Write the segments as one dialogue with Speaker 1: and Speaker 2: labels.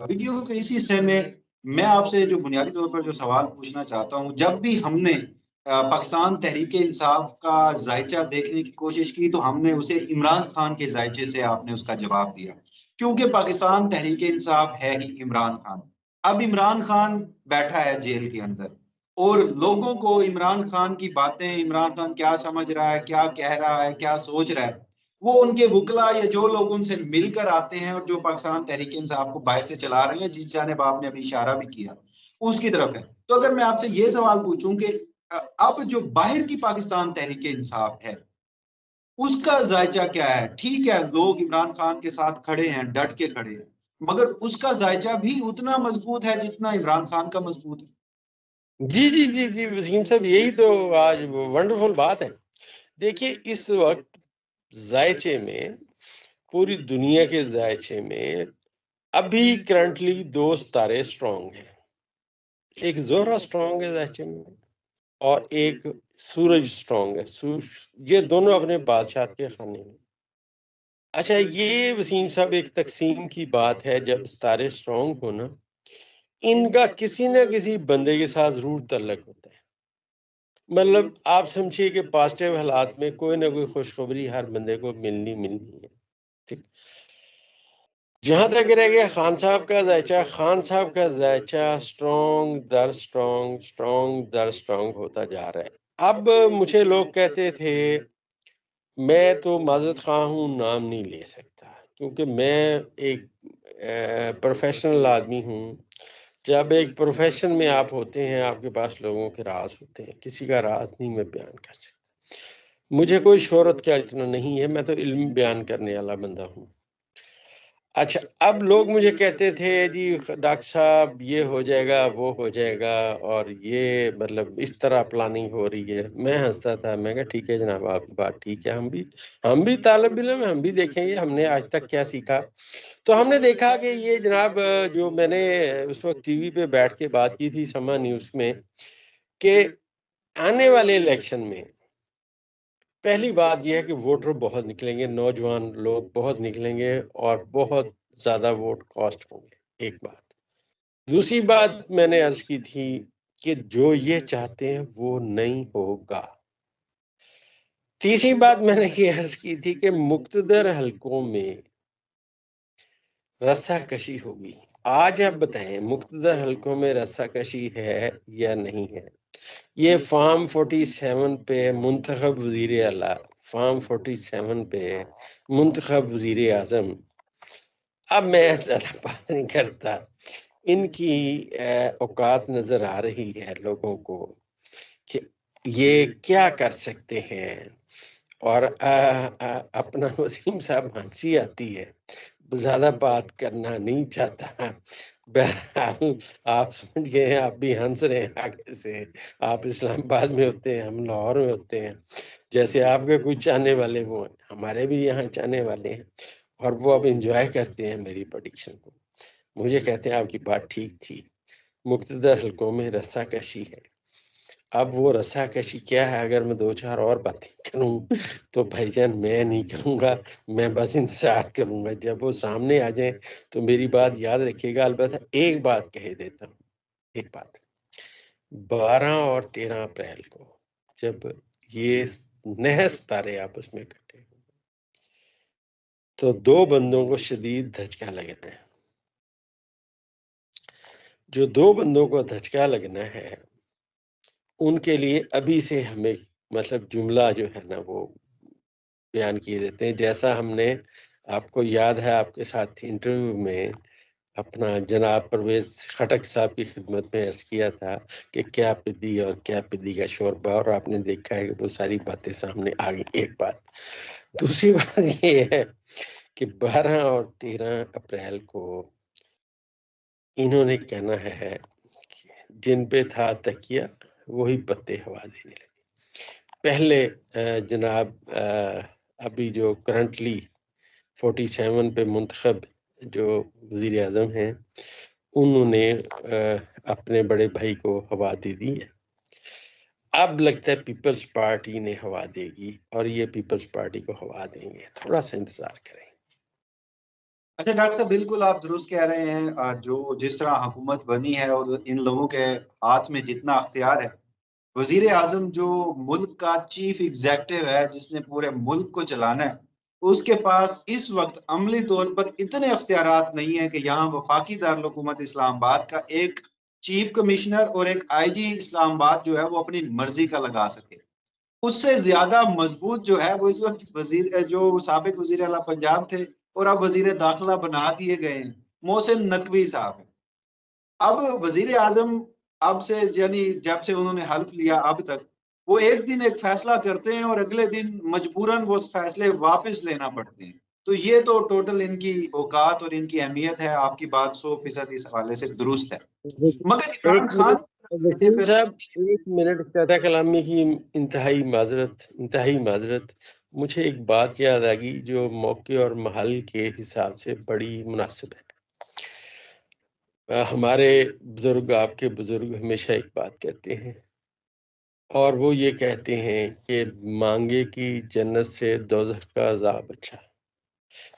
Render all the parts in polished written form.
Speaker 1: Video کے اسی حصے میں آپ سے جو بنیادی طور پر جو سوال پوچھنا چاہتا ہوں، جب بھی ہم نے پاکستان تحریک انصاف کا ذائچہ دیکھنے کی کوشش کی تو ہم نے اسے عمران خان کے ذائچے سے آپ نے اس کا جواب دیا، کیونکہ پاکستان تحریک انصاف ہے ہی عمران خان۔ اب عمران خان بیٹھا ہے جیل کے اندر اور لوگوں کو عمران خان کی باتیں، عمران خان کیا سمجھ رہا ہے، کیا کہہ رہا ہے، کیا سوچ رہا ہے، وہ ان کے وکلا یا جو لوگ ان سے مل کر آتے ہیں اور جو پاکستان تحریک انصاف کو باہر سے چلا رہے ہیں، جس جانب آپ نے ابھی اشارہ بھی کیا، اس کی طرف ہے۔ تو اگر میں آپ سے یہ سوال پوچھوں کہ اب جو باہر کی پاکستان تحریک انصاف ہے اس کا ذائچہ کیا ہے؟ ٹھیک ہے، لوگ عمران خان کے ساتھ کھڑے ہیں، ڈٹ کے کھڑے ہیں، مگر اس کا ذائچہ بھی اتنا مضبوط ہے جتنا عمران خان کا مضبوط ہے۔
Speaker 2: جی جی جی جی وسیم صاحب، یہی تو آج ونڈرفل بات ہے۔ دیکھیے اس وقت ذائچے میں، پوری دنیا کے ذائچے میں ابھی کرنٹلی دو ستارے سٹرونگ ہیں۔ ایک زہرا سٹرونگ ہے ذائچے میں، اور ایک سورج سٹرونگ ہے۔ یہ دونوں اپنے بادشاہ کے خانے میں۔ اچھا، یہ وسیم صاحب ایک تقسیم کی بات ہے۔ جب ستارے سٹرونگ ہونا، ان کا کسی نہ کسی بندے کے ساتھ ضرور تعلق ہوتا ہے۔ مطلب آپ سمجھیے کہ پازیٹیو حالات میں کوئی نہ کوئی خوشخبری ہر بندے کو ملنی ہے۔ ٹھیک، جہاں تک رہ گیا خان صاحب کا ذائچہ، خان صاحب کا ذائچہ سٹرونگ در سٹرونگ، سٹرونگ در سٹرونگ ہوتا جا رہا ہے۔ اب مجھے لوگ کہتے تھے، میں تو معذرت خواہ ہوں، نام نہیں لے سکتا، کیونکہ میں ایک پروفیشنل آدمی ہوں۔ جب ایک پروفیشن میں آپ ہوتے ہیں، آپ کے پاس لوگوں کے راز ہوتے ہیں، کسی کا راز نہیں میں بیان کر سکتا۔ مجھے کوئی شہرت کا اتنا نہیں ہے، میں تو علم بیان کرنے والا بندہ ہوں۔ اچھا، اب لوگ مجھے کہتے تھے، جی ڈاکٹر صاحب یہ ہو جائے گا، وہ ہو جائے گا، اور یہ مطلب اس طرح پلاننگ ہو رہی ہے۔ میں ہنستا تھا، میں کہا ٹھیک ہے جناب، آپ کی بات ٹھیک ہے، ہم بھی طالب علم ہیں، ہم بھی دیکھیں گے ہم نے آج تک کیا سیکھا۔ تو ہم نے دیکھا کہ یہ جناب، جو میں نے اس وقت ٹی وی پہ بیٹھ کے بات کی تھی سما نیوز میں، کہ آنے والے الیکشن میں پہلی بات یہ ہے کہ ووٹر بہت نکلیں گے، نوجوان لوگ بہت نکلیں گے، اور بہت زیادہ ووٹ کاسٹ ہوں گے، ایک بات۔ دوسری بات میں نے عرض کی تھی کہ جو یہ چاہتے ہیں وہ نہیں ہوگا۔ تیسری بات میں نے یہ عرض کی تھی کہ مقتدر حلقوں میں رسہ کشی ہوگی۔ آج آپ بتائیں مقتدر حلقوں میں رسہ کشی ہے یا نہیں ہے؟ یہ فارم 47 پہ منتخب وزیر اعلیٰ، فارم 47 پہ منتخب وزیر اعظم، اب میں زیادہ بات نہیں کرتا، ان کی اوقات نظر آ رہی ہے لوگوں کو کہ یہ کیا کر سکتے ہیں۔ اور اپنا وسیم صاحب ہنسی آتی ہے، زیادہ بات کرنا نہیں چاہتا۔ بہرحال آپ سمجھ گئے ہیں، آپ بھی ہنس رہے ہیں آگے سے۔ آپ اسلام آباد میں ہوتے ہیں، ہم لاہور میں ہوتے ہیں، جیسے آپ کے کچھ چاہنے والے وہ ہیں، ہمارے بھی یہاں چاہنے والے ہیں، اور وہ اب انجوائے کرتے ہیں میری پریڈکشن کو۔ مجھے کہتے ہیں آپ کی بات ٹھیک تھی، مقتدر حلقوں میں رسہ کشی ہے۔ اب وہ رسہ کشی کیا ہے؟ اگر میں دو چار اور باتیں کروں تو بھائی جان میں نہیں کروں گا، میں بس انتظار کروں گا جب وہ سامنے آ جائیں تو میری بات یاد رکھیے گا۔ البتہ ایک بات کہہ دیتا ہوں، ایک بات، 12 اور 13 اپریل کو جب یہ نہہ ستارے آپس میں اکٹھے ہوں تو دو بندوں کو شدید دھچکا لگنا ہے۔ جو دو بندوں کو دھچکا لگنا ہے ان کے لیے ابھی سے ہمیں مطلب جملہ جو ہے نا وہ بیان کیے دیتے ہیں، جیسا ہم نے، آپ کو یاد ہے آپ کے ساتھ انٹرویو میں اپنا جناب پرویز خٹک صاحب کی خدمت میں عرض کیا تھا کہ کیا پدی اور کیا پدی کا شوربہ، اور آپ نے دیکھا ہے کہ وہ ساری باتیں سامنے آ گئی۔ ایک بات، دوسری بات یہ ہے کہ 12 اور 13 اپریل کو انہوں نے کہنا ہے جن پہ تھا تکیہ وہی پتے ہوا دینے لگے۔ پہلے جناب ابھی جو کرنٹلی 47 پہ منتخب جو وزیر اعظم ہیں، انہوں نے اپنے بڑے بھائی کو ہوا دے دی ہے۔ اب لگتا ہے پیپلز پارٹی نے ہوا دے گی، اور یہ پیپلز پارٹی کو ہوا دیں گے، تھوڑا سا انتظار کریں۔
Speaker 1: اچھا ڈاکٹر صاحب، بالکل آپ درست کہہ رہے ہیں. جو جس طرح حکومت بنی ہے اور ان لوگوں کے ہاتھ میں جتنا اختیار ہے، وزیر اعظم جو ملک کا چیف ایگزیکٹو ہے، جس نے پورے ملک کو چلانا ہے، اس کے پاس اس وقت عملی طور پر اتنے اختیارات نہیں ہیں کہ یہاں وفاقی دارالحکومت اسلام آباد کا ایک چیف کمشنر اور ایک آئی جی اسلام آباد جو ہے وہ اپنی مرضی کا لگا سکے. اس سے زیادہ مضبوط جو ہے وہ اس وقت جو سابق وزیر اعلیٰ پنجاب تھے اور اب وزیر داخلہ بنا دیے گئے ہیں، محسن نقوی صاحب ہیں. اب وزیر اعظم اب سے یعنی جب سے انہوں نے حلف لیا اب تک وہ ایک دن ایک فیصلہ کرتے ہیں اور اگلے دن مجبوراً وہ فیصلے واپس لینا پڑتے ہیں. تو یہ تو ٹوٹل ان کی اوقات اور ان کی اہمیت ہے. آپ کی بات 100% اس حوالے سے درست ہے. مگر
Speaker 2: ایک
Speaker 1: عمران خان
Speaker 2: منٹ وسیم صاحب، ایک منٹ قطع کلامی کی انتہائی معذرت. مجھے ایک بات یاد آ گئی جو موقع اور محل کے حساب سے بڑی مناسب ہے. ہمارے بزرگ، آپ کے بزرگ ہمیشہ ایک بات کہتے ہیں، اور وہ یہ کہتے ہیں کہ مانگے کی جنت سے دوزخ کا عذاب اچھا.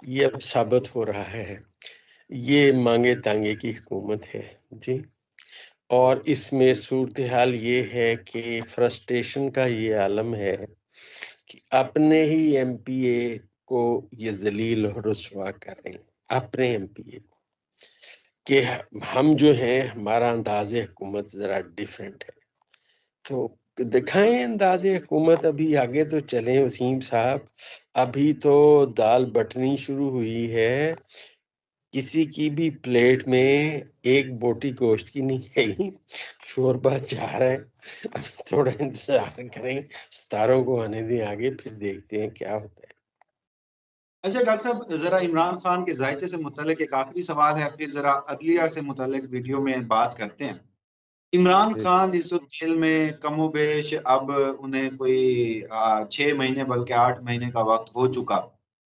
Speaker 2: یہ اب ثابت ہو رہا ہے. یہ مانگے تانگے کی حکومت ہے جی. اور اس میں صورتحال یہ ہے کہ فرسٹریشن کا یہ عالم ہے کہ اپنے ہی ایم پی اے کو یہ ذلیل اور رسوا کر رہے ہیں، اپنے ایم پی اے کو، کہ ہم جو ہیں ہمارا انداز حکومت ذرا ڈیفرنٹ ہے. تو دکھائیں انداز حکومت. ابھی آگے تو چلیں وسیم صاحب. ابھی تو دال بٹنی شروع ہوئی ہے، کسی کی بھی پلیٹ میں ایک بوٹی گوشت کی نہیں ہے. شوربہ جا رہا ہے. اب تھوڑا انتظار کریں، ستاروں کو آنے دیں آگے، پھر دیکھتے ہیں کیا ہوتا ہے.
Speaker 1: اچھا ڈاکٹر صاحب، ذرا عمران خان کے ذائچے سے متعلق ایک آخری سوال ہے، پھر ذرا عدلیہ سے متعلق ویڈیو میں بات کرتے ہیں. عمران خان اس وقت جیل میں کم و بیش اب انہیں کوئی 6 مہینے بلکہ 8 مہینے کا وقت ہو چکا،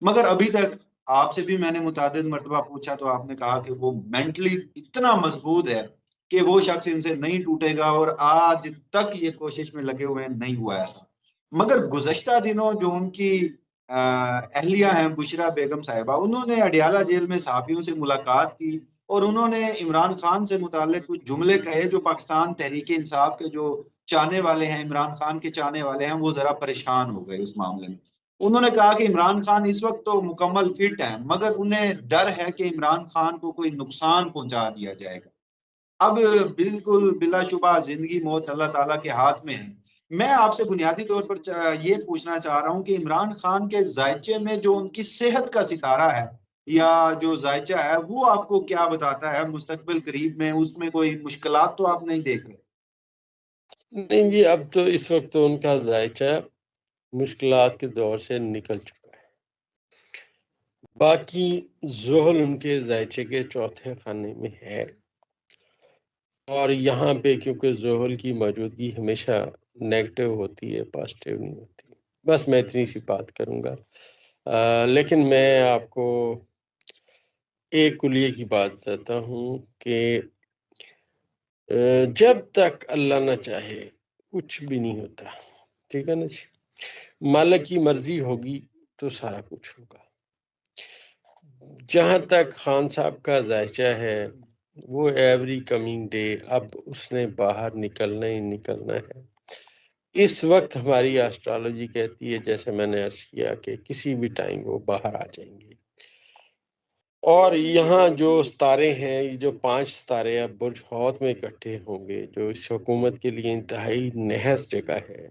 Speaker 1: مگر ابھی تک آپ سے بھی میں نے متعدد مرتبہ پوچھا تو آپ نے کہا کہ وہ مینٹلی اتنا مضبوط ہے کہ وہ شخص ان سے نہیں ٹوٹے گا، اور آج تک یہ کوشش میں لگے ہوئے ہیں، نہیں ہوا ایسا. مگر گزشتہ دنوں جو ان کی اہلیہ ہیں بشرا بیگم صاحبہ، انہوں نے اڈیالہ جیل میں صحافیوں سے ملاقات کی اور انہوں نے عمران خان سے متعلق کچھ جملے کہے جو پاکستان تحریک انصاف کے جو چاہنے والے ہیں، عمران خان کے چاہنے والے ہیں، وہ ذرا پریشان ہو گئے اس معاملے میں. انہوں نے کہا کہ عمران خان اس وقت تو مکمل فٹ ہیں، مگر انہیں ڈر ہے کہ عمران خان کو کوئی نقصان پہنچا دیا جائے گا. اب بالکل بلا شبہ زندگی موت اللہ تعالیٰ کے ہاتھ میں ہے. میں آپ سے بنیادی طور پر یہ پوچھنا چاہ رہا ہوں کہ عمران خان کے ذائچے میں جو ان کی صحت کا ستارہ ہے یا جو ذائچہ ہے، وہ آپ کو کیا بتاتا ہے مستقبل قریب میں؟ اس میں کوئی مشکلات تو آپ نہیں دیکھ رہے؟
Speaker 2: نہیں جی، اب تو اس وقت تو ان کا ذائچہ مشکلات کے دور سے نکل چکا ہے. باقی زحل ان کے ذائچے کے چوتھے خانے میں ہے، اور یہاں پہ کیونکہ زحل کی موجودگی ہمیشہ نیگیٹو ہوتی ہے، پازیٹیو نہیں ہوتی. بس میں اتنی سی بات کروں گا. لیکن میں آپ کو ایک کلیے کی بات بتاتا ہوں کہ جب تک اللہ نہ چاہے کچھ بھی نہیں ہوتا. ٹھیک ہے نا جی؟ مالک کی مرضی ہوگی تو سارا کچھ ہوگا. جہاں تک خان صاحب کا ذائچہ ہے، وہ ایوری کمنگ ڈے اب اس نے باہر نکلنا ہی نکلنا ہے. اس وقت ہماری ایسٹرالوجی کہتی ہے، جیسے میں نے عرض کیا، کہ کسی بھی ٹائم وہ باہر آ جائیں گے. اور یہاں جو ستارے ہیں، یہ جو 5 ستارے اب برج حوت میں اکٹھے ہوں گے، جو اس حکومت کے لیے انتہائی نحس جگہ ہے.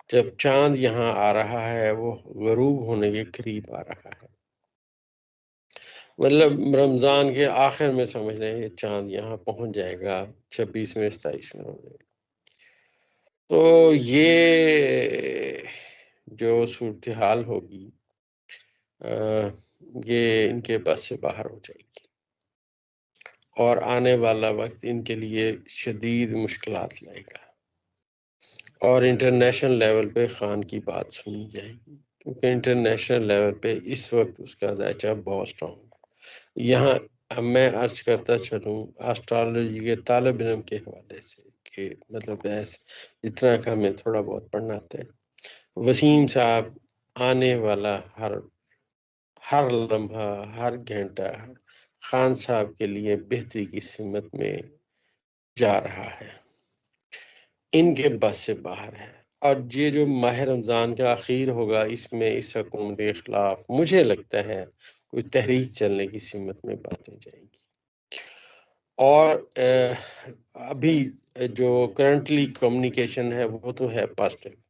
Speaker 2: جب چاند یہاں آ رہا ہے، وہ غروب ہونے کے قریب آ رہا ہے. مطلب رمضان کے آخر میں سمجھ رہے ہیں چاند یہاں پہنچ جائے گا، 26 میں 27 میں ہو جائے گا. تو یہ جو صورتحال ہوگی یہ ان کے بس سے باہر ہو جائے گی، اور آنے والا وقت ان کے لیے شدید مشکلات لائے گا. اور انٹرنیشنل لیول پہ خان کی بات سنی جائے گی، کیونکہ انٹرنیشنل لیول پہ اس وقت اس کا ذائچہ بہت اسٹرانگ ہے. یہاں میں عرض کرتا چلوں ایسٹرالوجی کے طالب علم کے حوالے سے، کہ مطلب جتنا کہ ہمیں تھوڑا بہت پڑھنا آتا ہے، وسیم صاحب آنے والا ہر لمحہ ہر گھنٹہ خان صاحب کے لیے بہتری کی سمت میں جا رہا ہے، ان کے بس سے باہر ہے۔ اور یہ جو ماہ رمضان کا اخیر ہوگا، اس میں اس حکومت کے خلاف مجھے لگتا ہے کوئی تحریک چلنے کی سمت میں باتیں جائیں گی۔ اور ابھی جو کرنٹلی کمیونیکیشن ہے وہ تو ہے پازیٹیو،